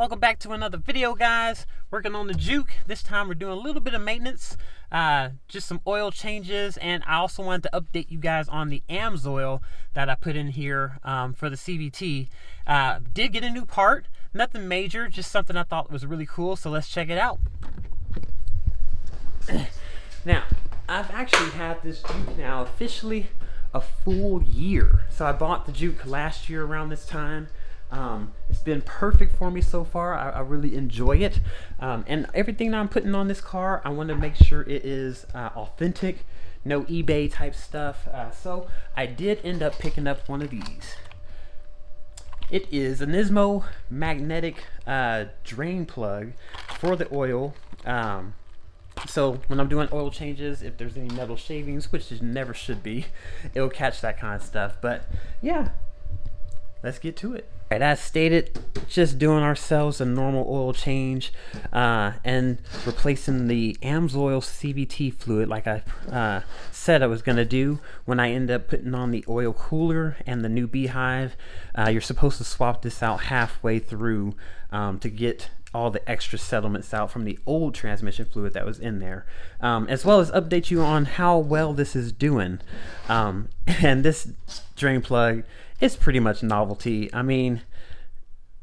Welcome back to another video, guys. Working on the Juke. This time we're doing a little bit of maintenance, just some oil changes, and I also wanted to update you guys on the Amsoil that I put in here for the CVT. Did get a new part, nothing major, just something I thought was really cool, so let's check it out. Now, I've actually had this Juke now officially a full year. So I bought the Juke last year around this time. It's been perfect for me so far. I really enjoy it, and everything that I'm putting on this car, I want to make sure it is authentic, no eBay type stuff. So I did end up picking up one of these. It is a Nismo magnetic drain plug for the oil. So when I'm doing oil changes, if there's any metal shavings, which there never should be, it'll catch that kind of stuff. But yeah, let's get to it. All right, as stated, just doing ourselves a normal oil change and replacing the Amsoil CVT fluid like I said I was going to do. When I end up putting on the oil cooler and the new beehive, you're supposed to swap this out halfway through to get all the extra settlements out from the old transmission fluid that was in there, as well as update you on how well this is doing. And this drain plug is pretty much novelty. I mean,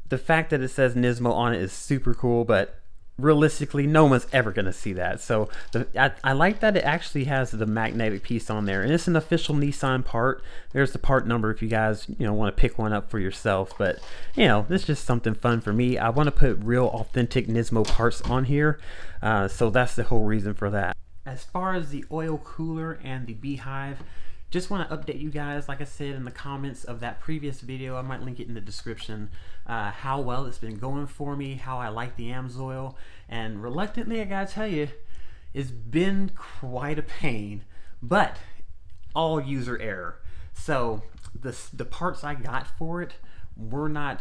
the fact that it says Nismo on it is super cool, but realistically no one's ever going to see that. So I like that it actually has the magnetic piece on there, and it's an official Nissan part. There's the part number if you guys want to pick one up for yourself. But this is just something fun for me. I want to put real authentic Nismo parts on here, so that's the whole reason for that. As far as the oil cooler and the beehive, just want to update you guys, like I said in the comments of that previous video, I might link it in the description, how well it's been going for me, how I like the Amsoil, and reluctantly I gotta tell you, it's been quite a pain, but all user error. So the parts I got for it were not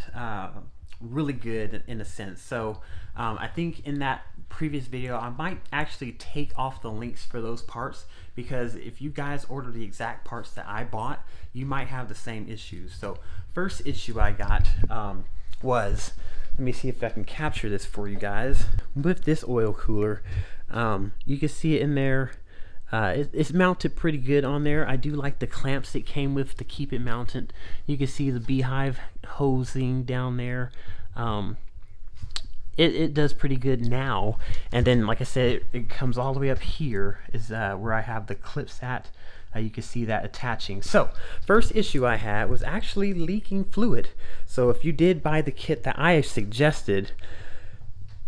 really good in a sense. So I think in that previous video I might actually take off the links for those parts, because if you guys order the exact parts that I bought, you might have the same issues. So first issue I got was, let me see if I can capture this for you guys. With this oil cooler, you can see it in there. It's mounted pretty good on there. I do like the clamps it came with to keep it mounted. You can see the beehive hosing down there. It does pretty good now. And then, like I said, it comes all the way up here is where I have the clips at. You can see that attaching. So first issue I had was actually leaking fluid. So if you did buy the kit that I suggested,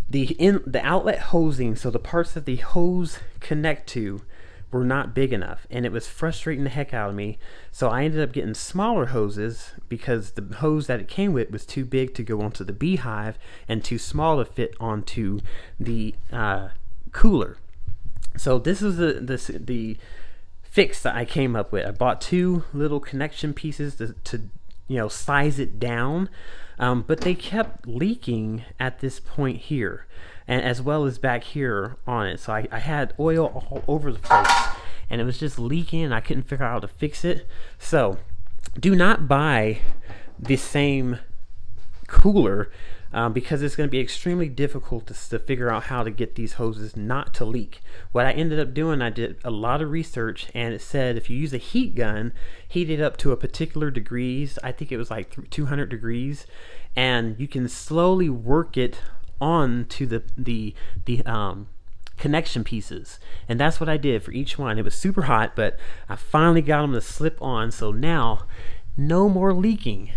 the outlet hosing, so the parts that the hose connect to, were not big enough, and it was frustrating the heck out of me. So I ended up getting smaller hoses because the hose that it came with was too big to go onto the beehive and too small to fit onto the cooler. So this is the fix that I came up with. I bought two little connection pieces to size it down, but they kept leaking at this point here, and as well as back here on it. So I had oil all over the place, and it was just leaking, and I couldn't figure out how to fix it. So do not buy the same cooler, because it's going to be extremely difficult to figure out how to get these hoses not to leak. What I ended up doing, I did a lot of research, and it said if you use a heat gun, heat it up to a particular degrees, I think it was like 200 degrees, and you can slowly work it on to the connection pieces. And that's what I did for each one. It was super hot, but I finally got them to slip on. So now no more leaking,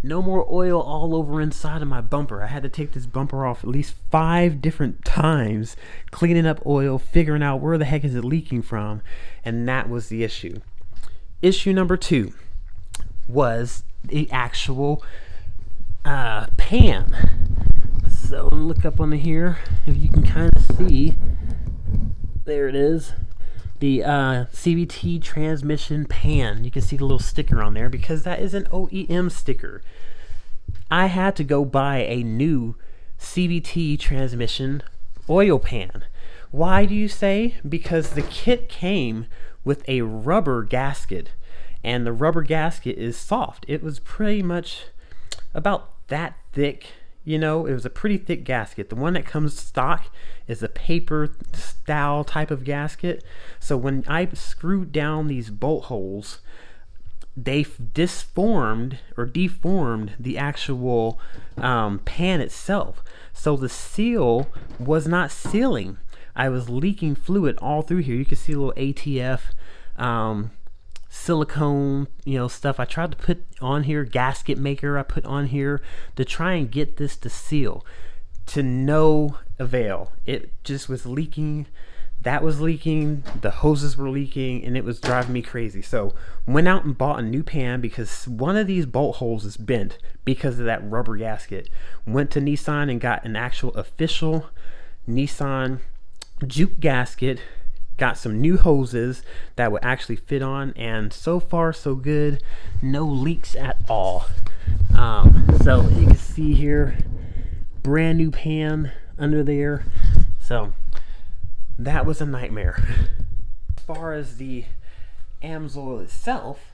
no more oil all over inside of my bumper. I had to take this bumper off at least 5 different times, cleaning up oil, figuring out where the heck is it leaking from, and that was the issue. Issue number 2 was the actual pan. So look up on here if you can kind of see. There it is, the CVT transmission pan. You can see the little sticker on there because that is an OEM sticker. I had to go buy a new CVT transmission oil pan. Why do you say? Because the kit came with a rubber gasket, and the rubber gasket is soft. It was pretty much about that thick, You know, it was a pretty thick gasket. The one that comes stock is a paper style type of gasket. So when I screwed down these bolt holes, they disformed or deformed the actual pan itself. So the seal was not sealing. I was leaking fluid all through here. You can see a little ATF silicone, you know, stuff I tried to put on here, gasket maker I put on here to try and get this to seal, to no avail. It just was leaking. That was leaking, the hoses were leaking, and it was driving me crazy. So went out and bought a new pan because one of these bolt holes is bent because of that rubber gasket. Went to Nissan and got an actual official Nissan Juke gasket. Got some new hoses that would actually fit on, and so far so good. No leaks at all. So you can see here, brand new pan under there. So that was a nightmare. As far as the Amsoil itself,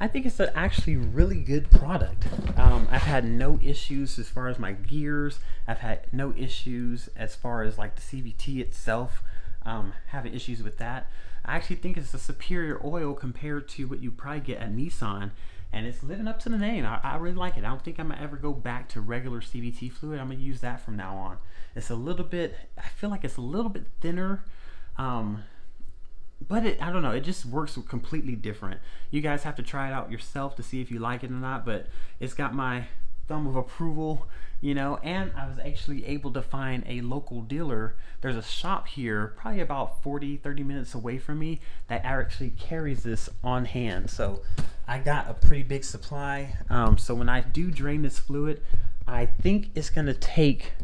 I think it's an actually really good product. I've had no issues as far as my gears. I've had no issues as far as like the CVT itself. Having issues with that. I actually think it's a superior oil compared to what you probably get at Nissan, and it's living up to the name. I really like it. I don't think I'm gonna ever go back to regular CVT fluid. I'm gonna use that from now on. It's a little bit, I feel like it's a little bit thinner, but I don't know, it just works completely different. You guys have to try it out yourself to see if you like it or not, but it's got my thumb of approval, you know. And I was actually able to find a local dealer. There's a shop here probably about 30 minutes away from me that actually carries this on hand, so I got a pretty big supply. So when I do drain this fluid, I think it's gonna take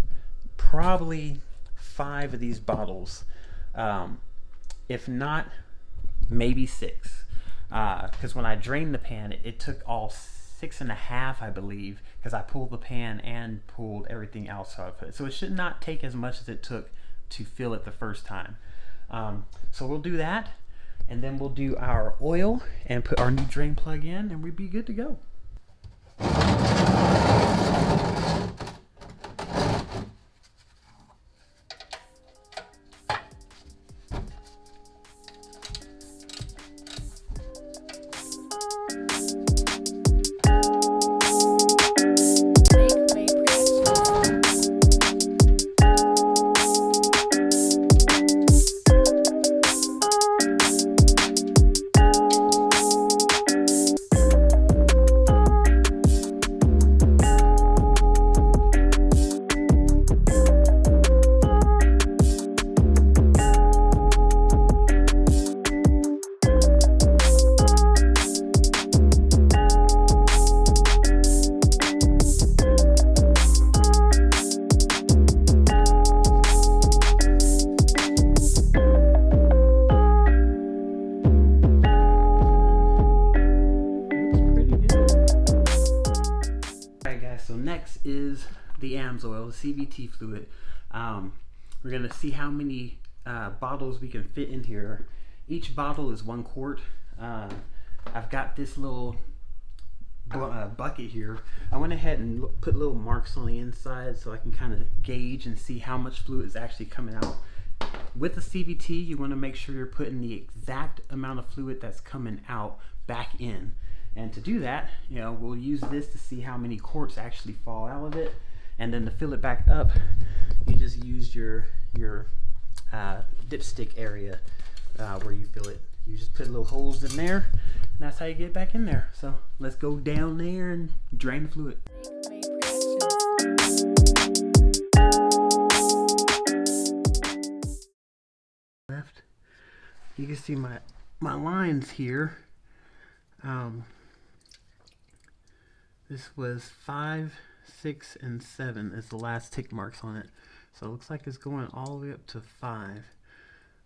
probably 5 of these bottles, if not maybe 6, because when I drained the pan, it took all 6.5, I believe, because I pulled the pan and pulled everything else out of it. So it should not take as much as it took to fill it the first time. So we'll do that, and then we'll do our oil and put our new drain plug in, and we'll be good to go. Is the Amsoil, the CVT fluid. We're gonna see how many bottles we can fit in here. Each bottle is 1 quart. I've got this little bucket here. I went ahead and put little marks on the inside so I can kind of gauge and see how much fluid is actually coming out. With the CVT, you want to make sure you're putting the exact amount of fluid that's coming out back in. And to do that, you know, we'll use this to see how many quarts actually fall out of it. And then to fill it back up, you just use your dipstick area where you fill it. You just put little holes in there, and that's how you get it back in there. So let's go down there and drain the fluid. Left, you can see my lines here. This was 5, 6, and 7 is the last tick marks on it. So it looks like it's going all the way up to 5.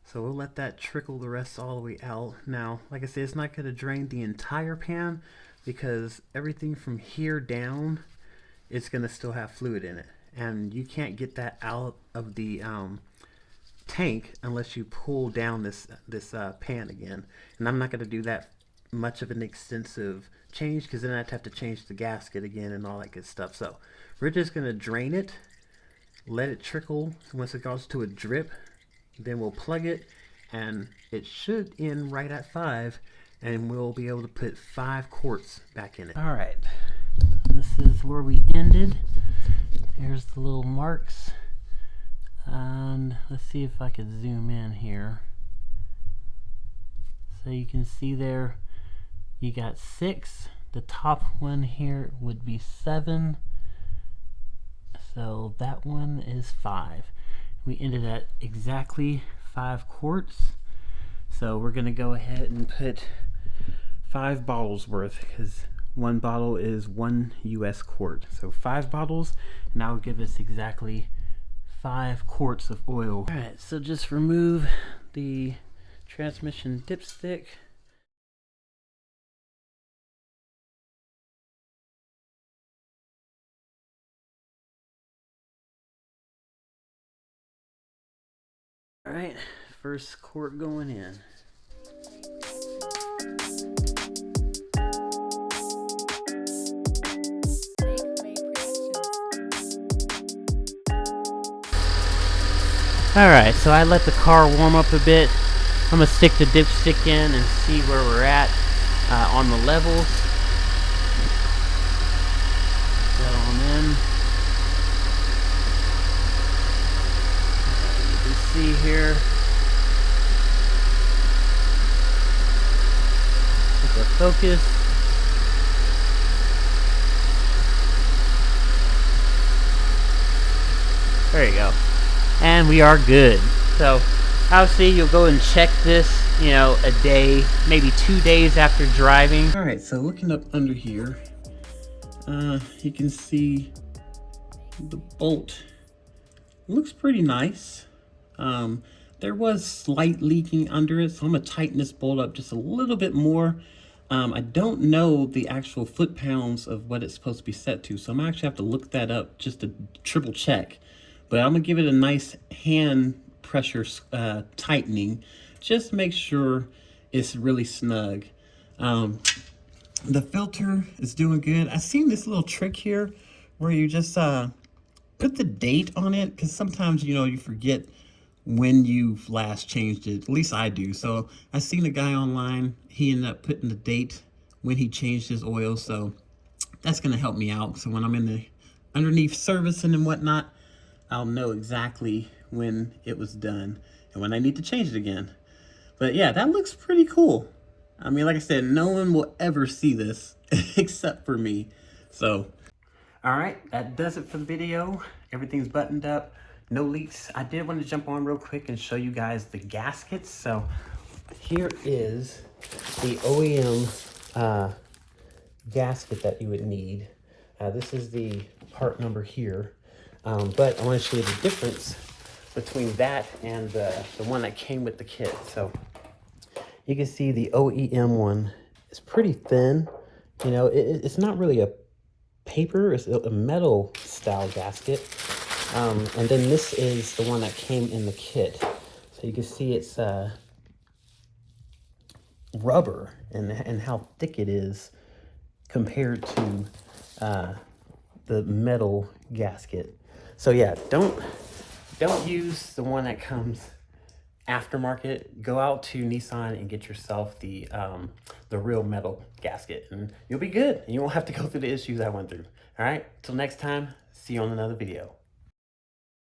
So we'll let that trickle the rest all the way out. Now, like I said, it's not going to drain the entire pan because everything from here down is going to still have fluid in it. And you can't get that out of the tank unless you pull down this pan again. And I'm not going to do that much of an extensive change, because then I'd have to change the gasket again and all that good stuff. So we're just going to drain it, let it trickle. Once it goes to a drip, then we'll plug it, and it should end right at 5, and we'll be able to put 5 quarts back in it. All right, this is where we ended. There's the little marks, and let's see if I could zoom in here. So you can see there, you got 6. The top one here would be 7. So that one is 5. We ended at exactly 5 quarts. So we're gonna go ahead and put 5 bottles worth, because 1 bottle is 1 US quart. So 5 bottles, and that will give us exactly 5 quarts of oil. All right, so just remove the transmission dipstick. All right, first quart going in. All right, so I let the car warm up a bit. I'm gonna stick the dipstick in and see where we're at on the levels. Put that on in. You can see here. With our focus. There you go. And we are good. So obviously you'll go and check this, you know, a day, maybe 2 days after driving. All right, so looking up under here, you can see the bolt looks pretty nice. There was slight leaking under it, so I'm gonna tighten this bolt up just a little bit more. I don't know the actual foot-pounds of what it's supposed to be set to, so I'm gonna actually have to look that up just to triple check. But I'm gonna give it a nice hand pressure tightening, just to make sure it's really snug. The filter is doing good. I've seen this little trick here where you just put the date on it, because sometimes, you know, you forget when you've last changed it. At least I do. So I seen a guy online, he ended up putting the date when he changed his oil, so that's gonna help me out. So when I'm in the underneath servicing and whatnot, I'll know exactly when it was done and when I need to change it again. But yeah, that looks pretty cool. I mean, like I said, no one will ever see this except for me. So, all right, that does it for the video. Everything's buttoned up, no leaks. I did want to jump on real quick and show you guys the gaskets. So here is the OEM gasket that you would need. This is the part number here. But I want to show you the difference between that and the one that came with the kit. So you can see the OEM one is pretty thin. You know, it's not really a paper, it's a metal style gasket. And then this is the one that came in the kit. So you can see it's rubber and how thick it is compared to the metal gasket. So yeah, don't use the one that comes aftermarket. Go out to Nissan and get yourself the real metal gasket, and you'll be good. You won't have to go through the issues I went through. All right, till next time, see you on another video.